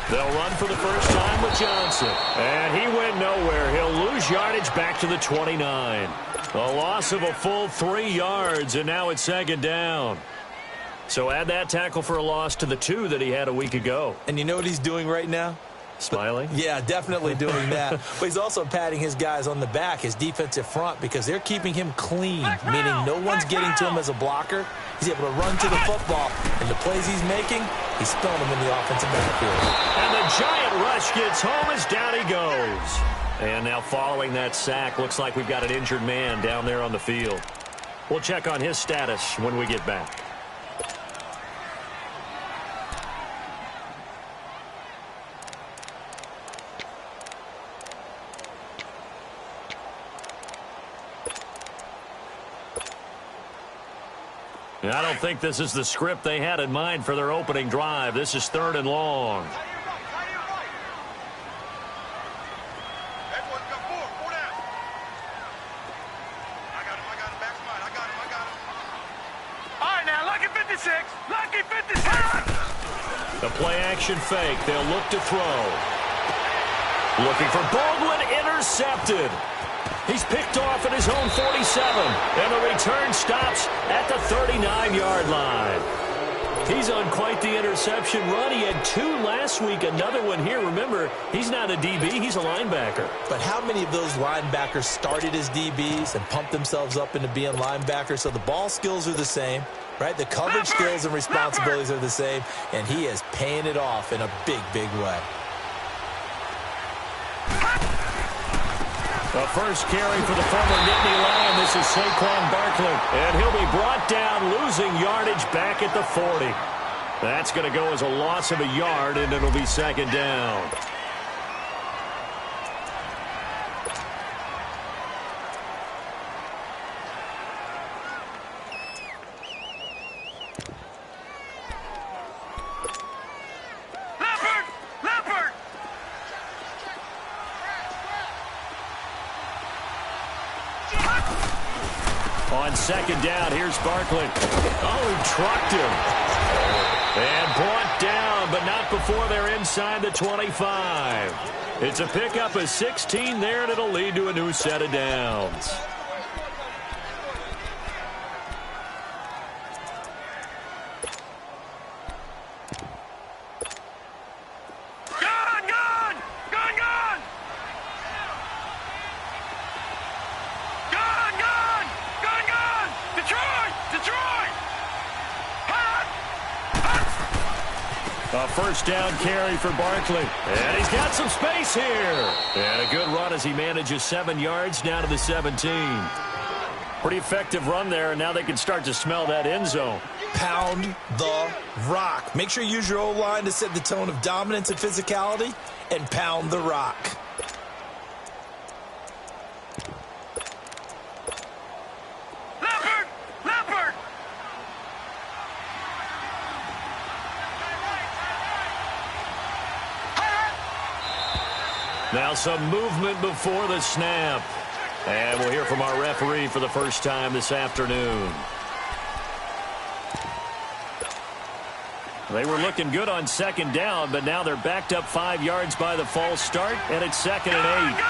They'll run for the first time with Johnson. And he went nowhere. He'll lose yardage back to the 29. A loss of a full 3 yards, and now it's second down. So add that tackle for a loss to the 2 that he had a week ago. And you know what he's doing right now? Smiling? Yeah, definitely doing that. But he's also patting his guys on the back, his defensive front, because they're keeping him clean, meaning no one's getting to him as a blocker. He's able to run to the football, and the plays he's making, he's spilling them in the offensive backfield. And the giant rush gets home as down he goes. And now following that sack, looks like we've got an injured man down there on the field. We'll check on his status when we get back. I don't think this is the script they had in mind for their opening drive. This is 3rd and long. All right, now, lucky 56. Lucky 56. The play-action fake. They'll look to throw. Looking for Baldwin. Intercepted. He's picked off at his own 47, and the return stops at the 39-yard line. He's on quite the interception run. He had 2 last week, another one here. Remember, he's not a DB, he's a linebacker. But how many of those linebackers started as DBs and pumped themselves up into being linebackers? So the ball skills are the same, right? The coverage skills and responsibilities are the same, and he is paying it off in a big, big way. The first carry for the former Nittany Lion. This is Saquon Barkley. And he'll be brought down, losing yardage back at the 40. That's going to go as a loss of a yard, and it'll be second down. On second down, here's Barkley. Oh, he trucked him. And brought down, but not before they're inside the 25. It's a pickup of 16 there, and it'll lead to a new set of downs. A first down carry for Barkley. And he's got some space here. And a good run as he manages 7 yards down to the 17. Pretty effective run there, and now they can start to smell that end zone. Pound the rock. Make sure you use your O-line to set the tone of dominance and physicality, and pound the rock. Now some movement before the snap. And we'll hear from our referee for the first time this afternoon. They were looking good on second down, but now they're backed up 5 yards by the false start, and it's 2nd and 8.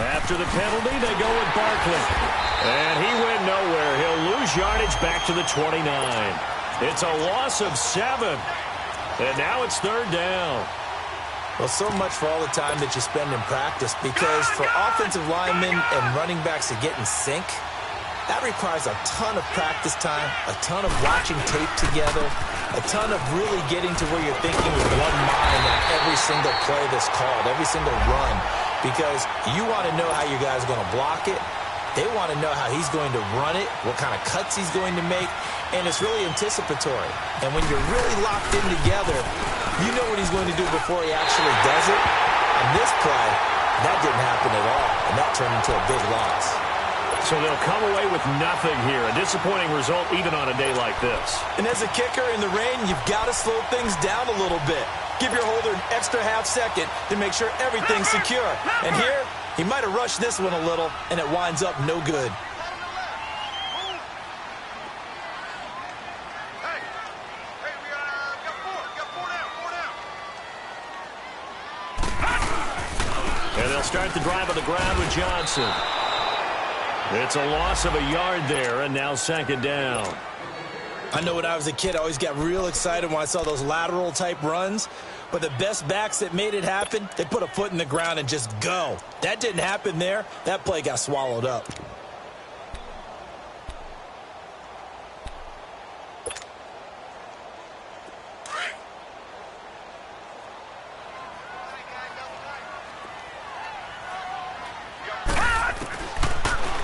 After the penalty, they go with Barkley. And he went nowhere. He'll lose yardage back to the 29. It's a loss of 7. And now it's 3rd down. Well, so much for all the time that you spend in practice, because for offensive linemen and running backs to get in sync, that requires a ton of practice time, a ton of watching tape together, a ton of really getting to where you're thinking with one mind on every single play that's called, every single run, because you want to know how your guy's going to block it. They want to know how he's going to run it, what kind of cuts he's going to make, and it's really anticipatory. And when you're really locked in together, you know what he's going to do before he actually does it. On this play, that didn't happen at all, and that turned into a big loss. So they'll come away with nothing here. A disappointing result even on a day like this. And as a kicker in the rain, you've got to slow things down a little bit. Give your holder an extra half second to make sure everything's secure. And here, he might have rushed this one a little, and it winds up no good. They'll start the drive on the ground with Johnson. It's a loss of a yard there, and now second down. I know when I was a kid, I always got real excited when I saw those lateral-type runs. But the best backs that made it happen, they put a foot in the ground and just go. That didn't happen there. That play got swallowed up.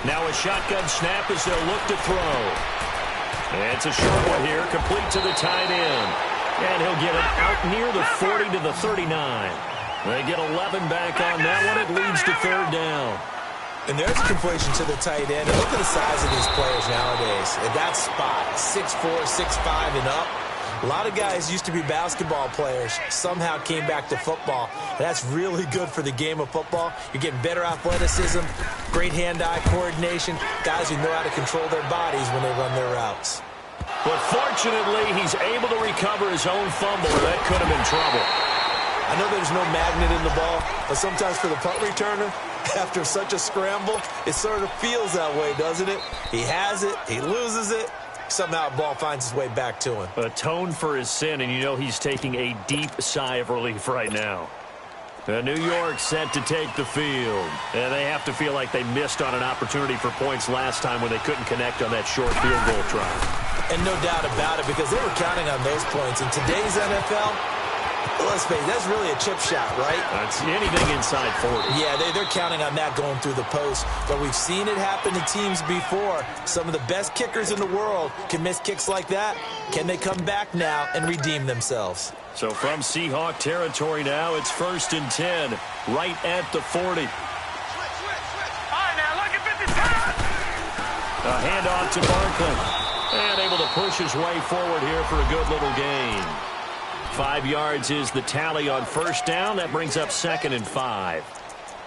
Now a shotgun snap as they'll look to throw. And it's a short one here, complete to the tight end. And he'll get it out near the 40 to the 39. They get 11 back on that one. It leads to third down. And there's a completion to the tight end. And look at the size of these players nowadays. At that spot, 6'4", 6'5", and up. A lot of guys used to be basketball players, somehow came back to football. That's really good for the game of football. You're getting better athleticism, great hand-eye coordination, guys who know how to control their bodies when they run their routes. But fortunately, he's able to recover his own fumble. That could have been trouble. I know there's no magnet in the ball, but sometimes for the punt returner, after such a scramble, it sort of feels that way, doesn't it? He has it, he loses it. Somehow the ball finds its way back to him. Atoned for his sin, and you know he's taking a deep sigh of relief right now. New York set to take the field. And they have to feel like they missed on an opportunity for points last time when they couldn't connect on that short field goal try. And no doubt about it, because they were counting on those points. In today's NFL, let's face it, that's really a chip shot, right? That's anything inside 40. Yeah, they're counting on that going through the post. But we've seen it happen to teams before. Some of the best kickers in the world can miss kicks like that. Can they come back now and redeem themselves? So from Seahawk territory now, it's 1st and 10, right at the 40. All right, now, look at 57. A handoff to Barkley. And able to push his way forward here for a good little gain. 5 yards is the tally on first down. That brings up 2nd and 5.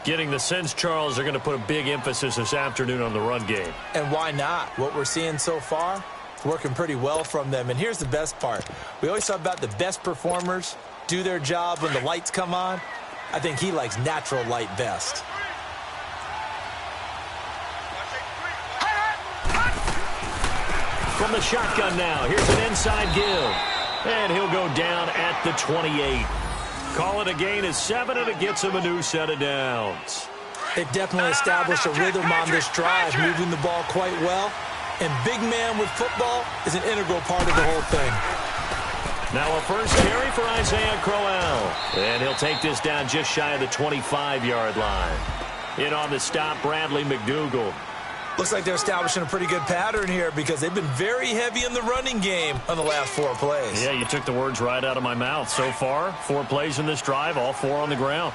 Getting the sense, Charles, they're going to put a big emphasis this afternoon on the run game. And why not? What we're seeing so far, it's working pretty well from them. And here's the best part. We always talk about the best performers do their job when the lights come on. I think he likes natural light best. From the shotgun now, here's an inside give. And he'll go down at the 28. Call it a gain of 7, and it gets him a new set of downs. They've definitely established a rhythm on this drive, moving the ball quite well. And big man with football is an integral part of the whole thing. Now a first carry for Isaiah Crowell. And he'll take this down just shy of the 25-yard line. In on the stop, Bradley McDougald. Looks like they're establishing a pretty good pattern here because they've been very heavy in the running game on the last 4 plays. Yeah, you took the words right out of my mouth. So far, 4 plays in this drive, all 4 on the ground.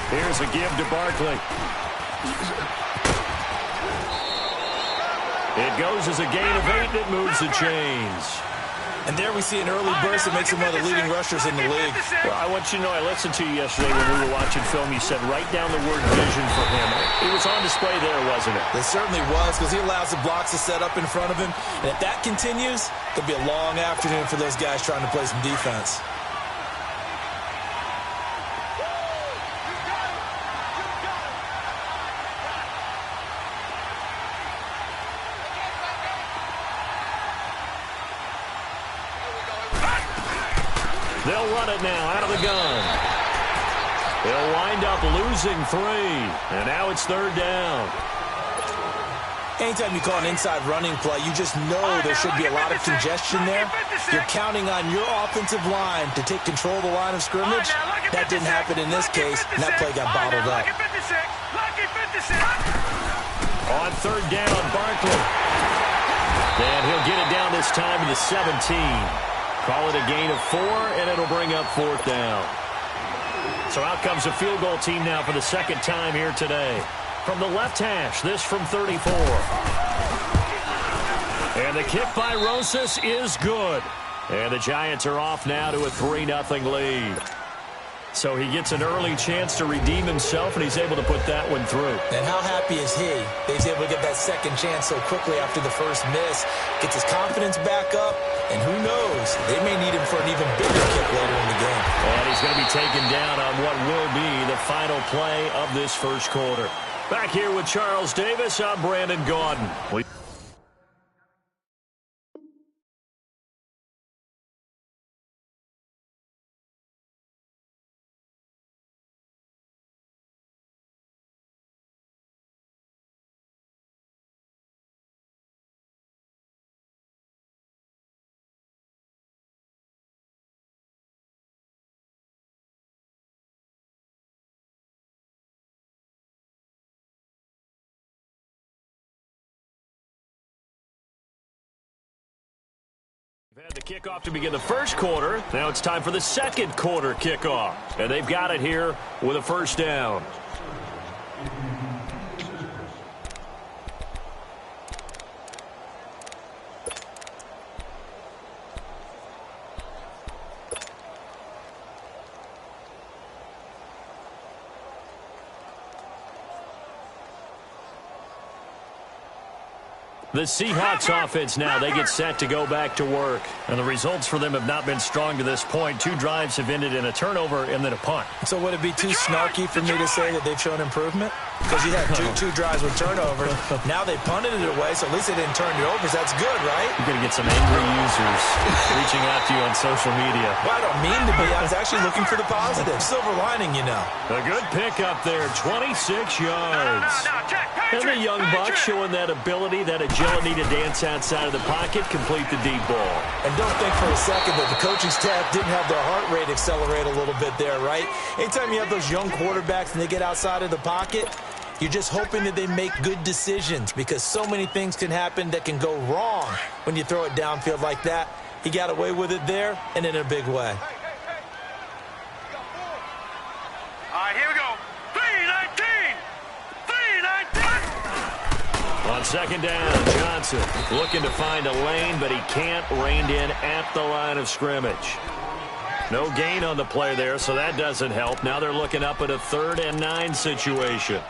Here's a give to Barkley. It goes as a gain of 8, and it moves the chains. And there we see an early burst that makes him one of the leading rushers in the league. Well, I want you to know, I listened to you yesterday when we were watching film. You said right down the word vision for him. It was on display there, wasn't it? It certainly was, because he allows the blocks to set up in front of him. And if that continues, it'll be a long afternoon for those guys trying to play some defense. They'll run it now out of the gun. They'll wind up losing 3. And now it's 3rd down. Anytime you call an inside running play, you just know there should be a lot of congestion there. You're counting on your offensive line to take control of the line of scrimmage. That didn't happen in this case, and that play got bottled up. On 3rd down, Barkley. And he'll get it down this time to the 17. Call it a gain of 4, and it'll bring up 4th down. So out comes a field goal team now for the 2nd time here today. From the left hash, this from 34. And the kick by Rosas is good. And the Giants are off now to a 3-0 lead. So he gets an early chance to redeem himself, and he's able to put that one through. And how happy is he that he's able to get that second chance so quickly after the first miss, gets his confidence back up, and who knows, they may need him for an even bigger kick later in the game. And he's going to be taken down on what will be the final play of this first quarter. Back here with Charles Davis, I'm Brandon Gaudin. We've had the kickoff to begin the first quarter. Now it's time for the second quarter kickoff. And they've got it here with a first down. The Seahawks offense now, they get set to go back to work. And the results for them have not been strong to this point. 2 drives have ended in a turnover and then a punt. So would it be too snarky for me to say that they've shown improvement? Because you had two drives with turnovers. Now they punted it away, so at least they didn't turn it over. So that's good, right? You're going to get some angry users reaching out to you on social media. Well, I don't mean to be. I was actually looking for the positive. Silver lining, you know. A good pickup there, 26 yards. And the young buck showing that ability, that agility to dance outside of the pocket, complete the deep ball. And don't think for a second that the coaching staff didn't have their heart rate accelerate a little bit there, right? Anytime you have those young quarterbacks and they get outside of the pocket, you're just hoping that they make good decisions because so many things can happen that can go wrong when you throw it downfield like that. He got away with it there and in a big way. All right, here we go. 3-19. 3-19. On second down, Johnson looking to find a lane, but he can't. Reined in at the line of scrimmage. No gain on the play there, so that doesn't help. Now they're looking up at a 3rd and 9 situation.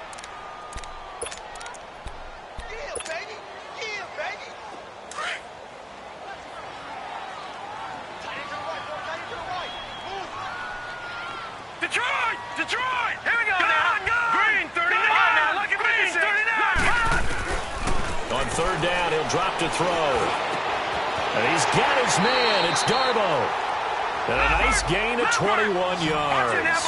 Detroit! Here we go now. Green, 39. Now look at Green, 39. On 3rd down, he'll drop to throw. And he's got his man. It's Darbo. And a nice gain of 21 yards.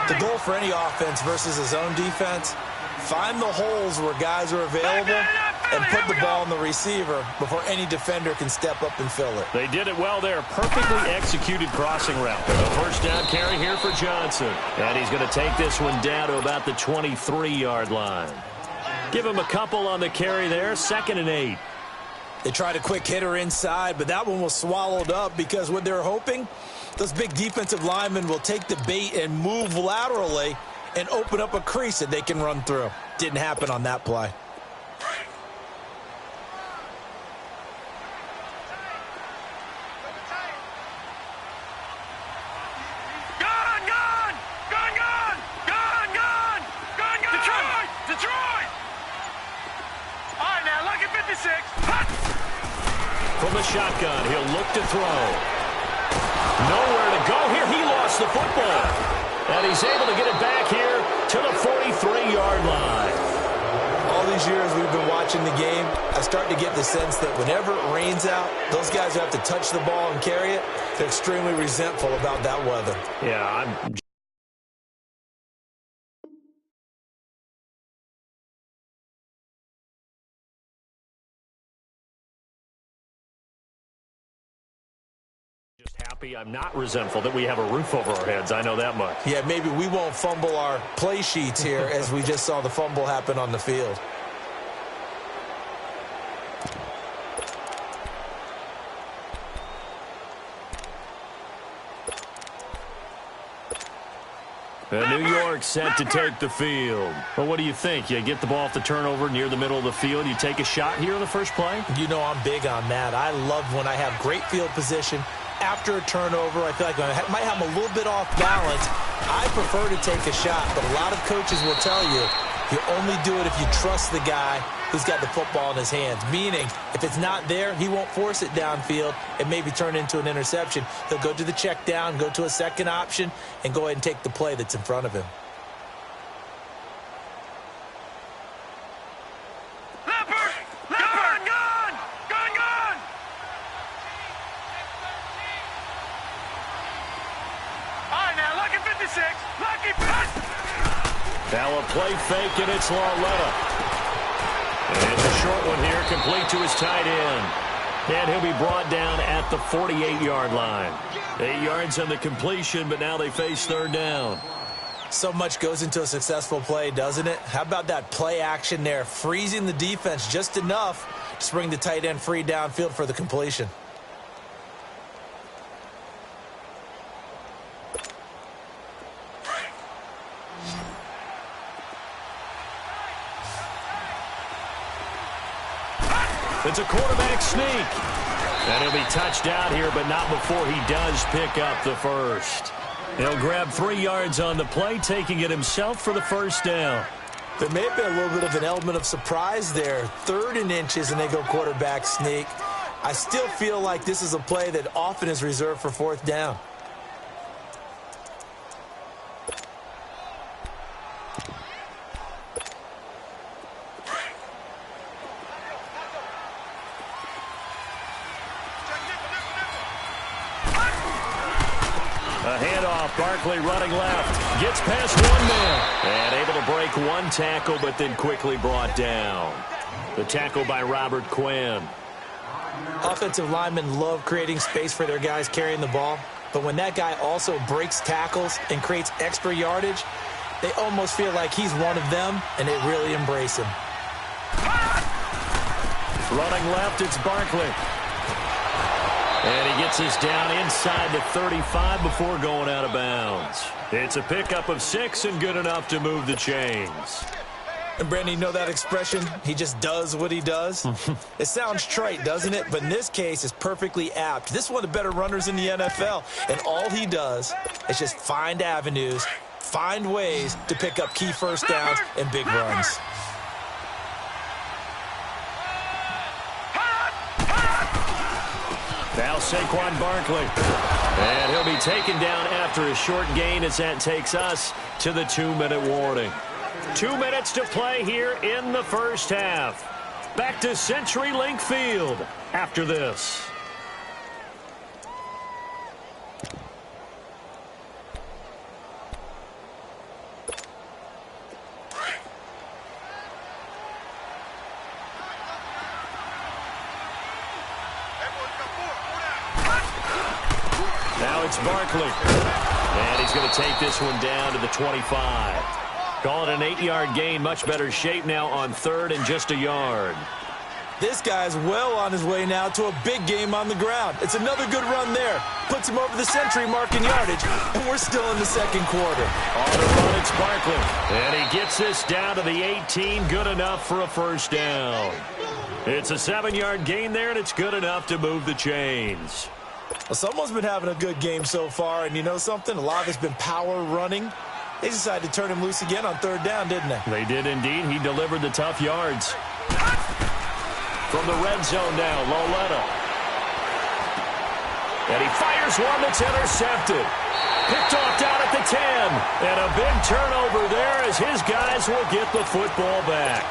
The goal for any offense versus his own defense, find the holes where guys are available and put the ball in the receiver before any defender can step up and fill it. They did it well there. Perfectly executed crossing route. A first down carry here for Johnson. And he's going to take this one down to about the 23-yard line. Give him a couple on the carry there. 2nd and 8. They tried a quick hitter inside, but that one was swallowed up because what they're hoping, those big defensive linemen will take the bait and move laterally and open up a crease that they can run through. Didn't happen on that play. From the shotgun, he'll look to throw. Nowhere to go here. He lost the football. And he's able to get it back here to the 43-yard line. All these years we've been watching the game, I start to get the sense that whenever it rains out, those guys who have to touch the ball and carry it, they're extremely resentful about that weather. Yeah, I'm just happy I'm not resentful that we have a roof over our heads. I know that much. Yeah, maybe we won't fumble our play sheets here as we just saw the fumble happen on the field. And New York set to take the field. Well, what do you think? You get the ball off the turnover near the middle of the field. You take a shot here on the first play? You know I'm big on that. I love when I have great field position after a turnover. I feel like I might have them a little bit off balance. I prefer to take a shot, but a lot of coaches will tell you only do it if you trust the guy who's got the football in his hands. Meaning, if it's not there, he won't force it downfield and maybe turn it into an interception. He'll go to the check down, go to a second option, and go ahead and take the play that's in front of him. Now a play fake, and it's Lauletta. And it's a short one here, complete to his tight end. And he'll be brought down at the 48-yard line. 8 yards on the completion, but now they face third down. So much goes into a successful play, doesn't it? How about that play action there, freezing the defense just enough to bring the tight end free downfield for the completion. It's a quarterback sneak. And he'll be touched out here, but not before he does pick up the first. He'll grab 3 yards on the play, taking it himself for the first down. There may have been a little bit of an element of surprise there. 3rd and inches, and they go quarterback sneak. I still feel like this is a play that often is reserved for 4th down. A handoff, Barkley running left, gets past one man, and able to break one tackle, but then quickly brought down. The tackle by Robert Quinn. Offensive linemen love creating space for their guys carrying the ball, but when that guy also breaks tackles and creates extra yardage, they almost feel like he's one of them, and they really embrace him. Running left, it's Barkley. And he gets this down inside the 35 before going out of bounds. It's a pickup of 6 and good enough to move the chains. And Brandon, you know that expression? He just does what he does? It sounds trite, doesn't it? But in this case, it's perfectly apt. This is one of the better runners in the NFL. And all he does is just find avenues, find ways to pick up key first downs and big runs. Now Saquon Barkley. And he'll be taken down after a short gain as that takes us to the 2-minute warning. 2 minutes to play here in the first half. Back to CenturyLink Field after this. Now it's Barkley. And he's going to take this one down to the 25. Call it an 8-yard gain. Much better shape now on 3rd and just a yard. This guy's well on his way now to a big game on the ground. It's another good run there. Puts him over the century mark in yardage, and we're still in the 2nd quarter. On the run, it's Barkley. And he gets this down to the 18. Good enough for a first down. It's a 7-yard gain there, and it's good enough to move the chains. Well, someone's been having a good game so far, and you know something? A lot of it's been power running. They decided to turn him loose again on 3rd down, didn't they? They did indeed. He delivered the tough yards. From the red zone now, Lauletta. And he fires one that's intercepted. Picked off down at the 10. And a big turnover there as his guys will get the football back.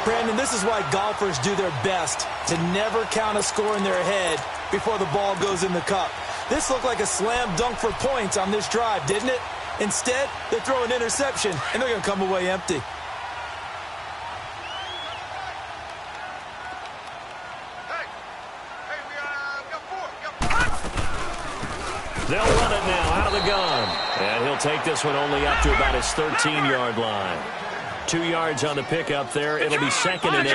Brandon, this is why golfers do their best to never count a score in their head before the ball goes in the cup. This looked like a slam dunk for points on this drive, didn't it? Instead, they throw an interception, and they're going to come away empty. They'll run it now out of the gun. And he'll take this one only up to about his 13-yard line. 2 yards on the pickup there. It'll be 2nd and 8.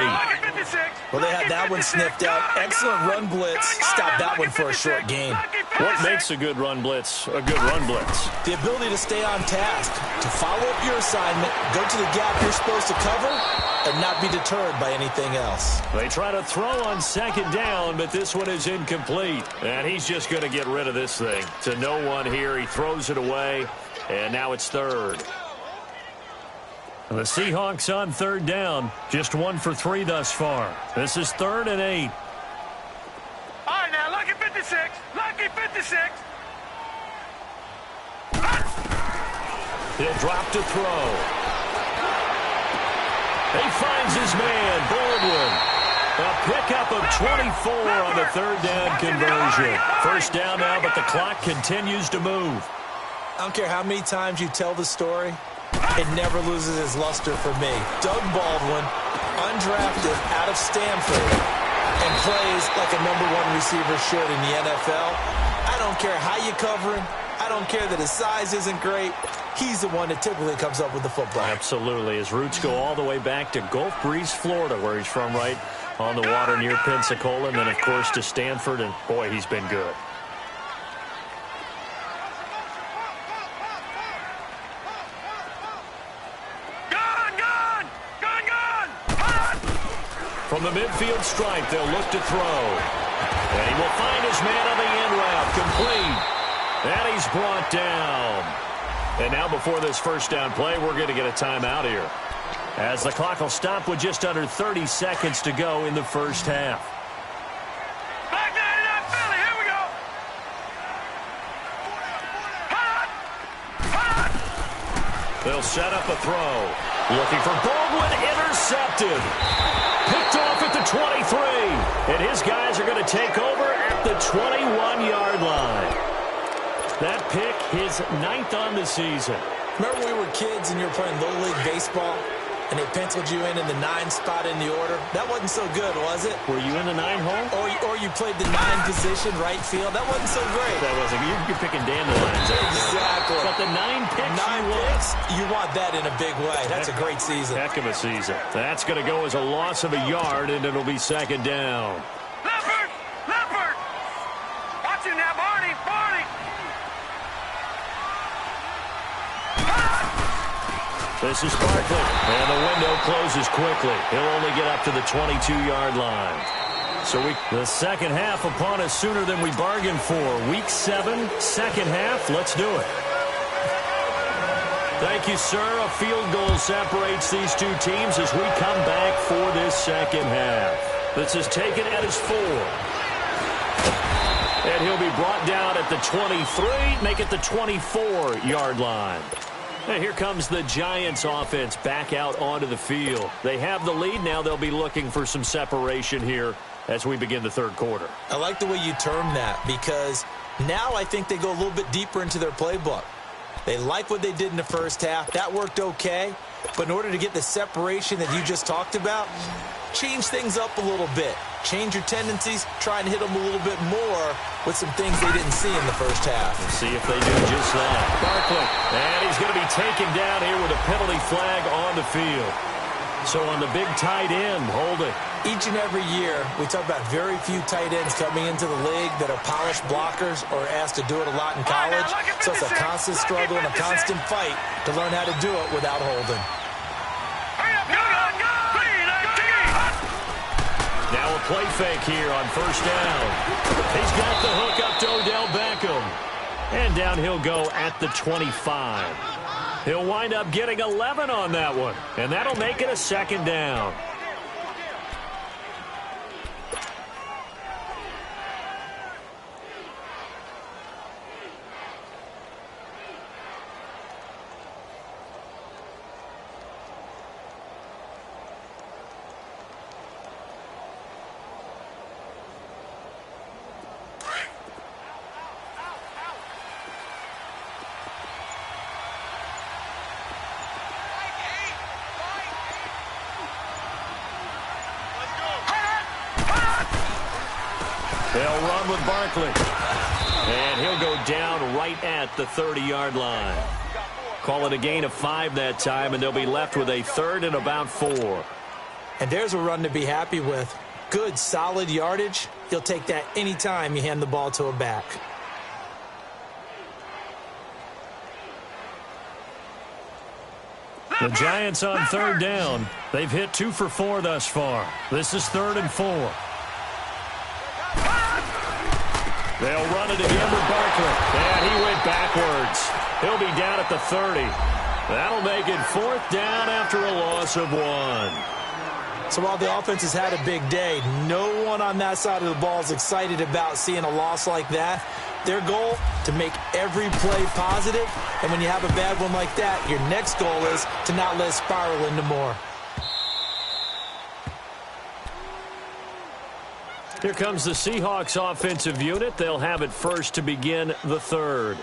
Well, they had that one sniffed out. Excellent run blitz. Stop that one for a short gain. What makes a good run blitz a good run blitz? The ability to stay on task, to follow up your assignment, go to the gap you're supposed to cover, and not be deterred by anything else. They try to throw on second down, but this one is incomplete. And he's just going to get rid of this thing. To no one here. He throws it away, and now it's third. The Seahawks on third down. Just 1 for 3 thus far. This is 3rd and 8. All right, now, lucky 56. Lucky 56. He'll drop to throw. He finds his man, Baldwin. A pickup of 24 on the third down conversion. First down now, but the clock continues to move. I don't care how many times you tell the story, it never loses its luster for me. Doug Baldwin, undrafted out of Stanford, and plays like a #1 receiver should in the NFL. I don't care how you cover him. I don't care that his size isn't great. He's the one that typically comes up with the football. Absolutely. His roots go all the way back to Gulf Breeze, Florida, where he's from, right on the water near Pensacola, and then, of course, to Stanford, and, boy, he's been good. From the midfield stripe, they'll look to throw. And he will find his man on the end route, complete. And he's brought down. And now before this first down play, we're going to get a timeout here, as the clock will stop with just under 30 seconds to go in the first half. Back 99 Philly, here we go. They'll set up a throw. Looking for Baldwin, intercepted. Picked off at the 23. And his guys are going to take over at the 21-yard line. That pick, his 9th on the season. Remember we were kids and you were playing Little League Baseball, and they penciled you in the 9 spot in the order? That wasn't so good, was it? Were you in the 9 hole? Or you played the 9 position, right field? That wasn't so great. That wasn't. You're picking dandelions. Exactly. But the 9 picks 9 picks, you want that in a big way. That's a great season. Heck of a season. That's going to go as a loss of a yard, and it'll be second down. Leopard! Leopard! Watch him now, Barney! Barney! This is Barkley, and the window closes quickly. He'll only get up to the 22-yard line. So the second half upon us sooner than we bargained for. Week 7, second half. Let's do it. Thank you, sir. A field goal separates these two teams as we come back for this second half. This is taken at his 4. And he'll be brought down at the 23, make it the 24-yard line. And here comes the Giants offense back out onto the field. They have the lead. Now they'll be looking for some separation here as we begin the third quarter. I like the way you term that, because now I think they go a little bit deeper into their playbook. They like what they did in the first half. That worked okay. But in order to get the separation that you just talked about, change things up a little bit. Change your tendencies. Try and hit them a little bit more with some things they didn't see in the first half. Let's see if they do just that. Barkley. And he's going to be taken down here with a penalty flag on the field. So on the big tight end, holding. Each and every year, we talk about very few tight ends coming into the league that are polished blockers or asked to do it a lot in college. So it's a constant struggle and a constant fight to learn how to do it without holding. Now a play fake here on first down. He's got the hook up to Odell Beckham. And down he'll go at the 25. He'll wind up getting 11 on that one. And that'll make it a second down. They'll run with Barkley. And he'll go down right at the 30-yard line. Call it a gain of 5 that time, and they'll be left with a 3rd and about 4. And there's a run to be happy with. Good, solid yardage. You'll take that any time you hand the ball to a back. The Giants on third down. They've hit 2 for 4 thus far. This is 3rd and 4. They'll run it again with Barkley. And he went backwards. He'll be down at the 30. That'll make it 4th down after a loss of 1. So while the offense has had a big day, no one on that side of the ball is excited about seeing a loss like that. Their goal, to make every play positive, and when you have a bad one like that, your next goal is to not let it spiral into more. Here comes the Seahawks offensive unit. They'll have it first to begin the 3rd.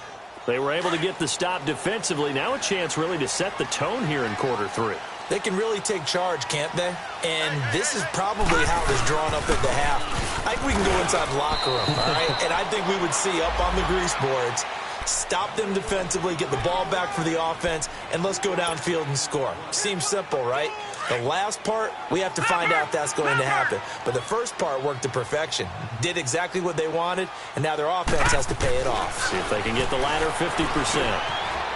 They were able to get the stop defensively. Now a chance really to set the tone here in quarter 3. They can really take charge, can't they? And this is probably how it was drawn up at the half. I think we can go inside the locker room, all right? And I think we would see up on the grease boards, stop them defensively, get the ball back for the offense, and let's go downfield and score. Seems simple, right? The last part, we have to find out if that's going to happen. But the first part worked to perfection. Did exactly what they wanted, and now their offense has to pay it off. See if they can get the latter 50%.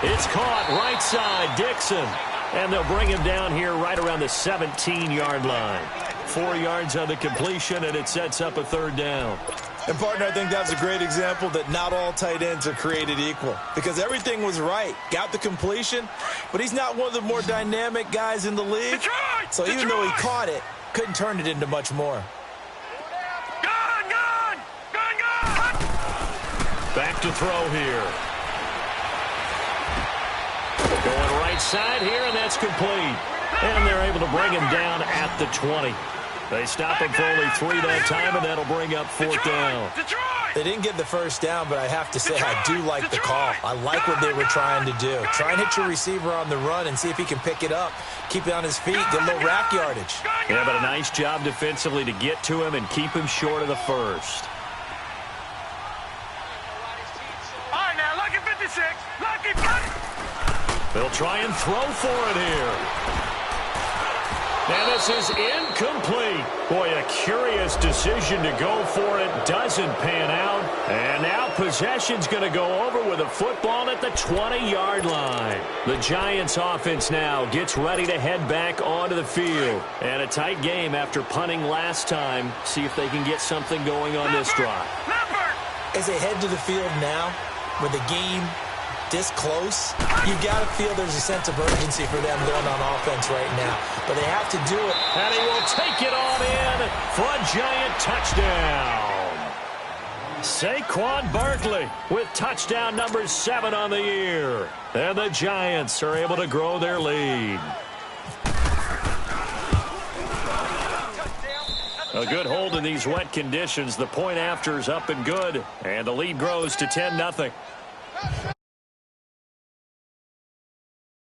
It's caught right side, Dixon. And they'll bring him down here right around the 17-yard line. 4 yards on the completion, and it sets up a 3rd down. And, partner, I think that's a great example that not all tight ends are created equal. Because everything was right. Got the completion, but he's not one of the more dynamic guys in the league. So even though he caught it, couldn't turn it into much more. Gone! Back to throw here. Going right side here, and that's complete. And they're able to bring him down at the 20. They stop him for only 3 that time, and that'll bring up 4th down. They didn't get the first down, but I have to say I do like the call. I like what they were trying to do. Try and hit your receiver on the run and see if he can pick it up. Keep it on his feet, get a little rack yardage. Yeah, but a nice job defensively to get to him and keep him short of the first. All right, now, lucky 56. Lucky. They'll try and throw for it here. And this is incomplete. Boy, a curious decision to go for it. Doesn't pan out. And now possession's going to go over with a football at the 20-yard line. The Giants offense now gets ready to head back onto the field. And a tight game after punting last time. See if they can get something going on this drive. As they head to the field now, with the game this close, you got to feel there's a sense of urgency for them going on offense right now. But they have to do it. And he will take it on in for a Giant touchdown. Saquon Barkley with touchdown number 7 on the year. And the Giants are able to grow their lead. A good hold in these wet conditions. The point after is up and good. And the lead grows to 10-0.